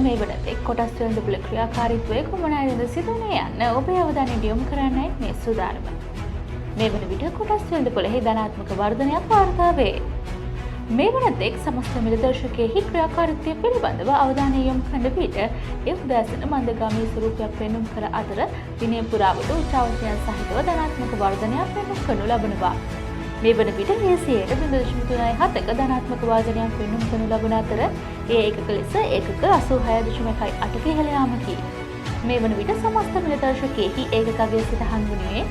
මේ වනතෙක් කොටස් වෙළඳපොළ ක්‍රියාකාරීත්වය කුමනායද සිදුවන්නේ යන්න ඔබේ අවධානය යොමු කරන්නයි මේ සූදානම. මේ වන විට කොටස් වෙළඳපොළෙහි ධනාත්මක වර්ධනයක් වාර්තා වේ. මේ වනතෙක් සමස්ත මිලදර්ශකයෙහි ක්‍රියාකාරීත්වය පිළිබඳව අවධානය යොමු කරන විට ඒ උදෑසන මන්දගාමී ස්වරූපයක් පෙන්නුම් කර අතර දිනය පුරාවට උච්චාවචයන් සහිතව ධනාත්මක වර්ධනයක් පෙන්නුම් කරනු ලබනවා. මේ වන විට මේසියට 0.37ක ධනාත්මක වාදනයක් පෙන්නුම් කරනු ලබන අතර ඒ ඒකක ලෙස ඒකක 86.18ක ඉහළ යාමකි. මේ වන විට සමස්ත මිලදර්ශකයෙහි ඒකකගේ සටහන් වනුයේ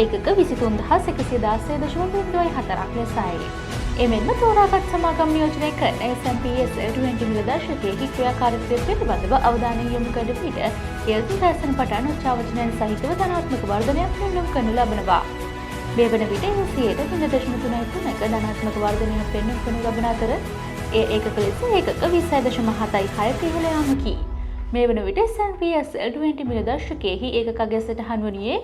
ඒකක 23,116.04ක් ලෙසයි. එමෙන්ම තෝරාගත් සමාගම් නියෝජනය කරන S&P/S 20 මිලදර්ශකයෙහි ක්‍රියාකාරීත්වය පිළිබඳව අවධානය යොමු කරන විට ඒ උදෑසන පටන් උච්චාවචනයන් සහිතව ධනාත්මක වර්ධනයක් පෙන්නුම් කරනු ලබනවා. මේ වන විට 0.333ක ධනාත්මක වර්ධනයක් පෙන්නුම් කරනු ලබන අතර ඒ ඒකක ලෙස ඒකක 26.76ක ඉහළ යාමකි. මේ වන විට S&P/S 20 මිලදර්ශකයෙහි ඒකකගේ සටහන් වනුයේ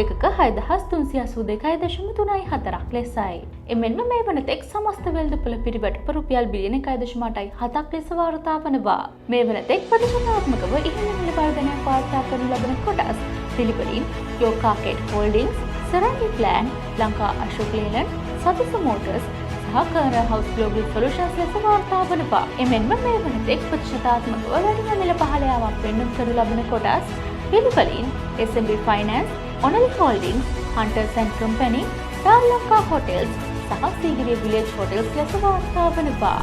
ඒකක 6,382.34ක් ලෙසයි. එමෙන්ම මේ වනතෙක් සමස්ත වෙළඳපොළ පිරිවැටුප රුපියල් බිලියන 1.8ක් ලෙස වාර්තා වනවා. මේ වනතෙක් ප්‍රතිශතාත්මකව ඉහළ මිල වර්ධනයක් වාර්තා කරනු ලබන කොටස් පිළිවෙලින් යෝකාකේට් හෝල්ඩින්ග්ස්, සරණි ප්ලෑන්, ලංකා අශෝක ලේලන්ඩ්, සතුස මෝටර්ස් සහ කර්නල් හවුස් ග්ලෝබල් සොලියුෂන්ස් ලෙස වාර්තා වනවා. එමෙන්ම මේ වනතෙක් ප්‍රතිශතාත්මකව වැඩිම මිල පහළ යාමක් පෙන්නුම් කරනු ලබන කොටස් පිළිවෙලින් SMB finance, Onally holdings, Hunters and company, Tal Lanka hotels සහ සීගිරිය විලේජ් හොටෙල්ස් ලෙස වාර්තා වනවා.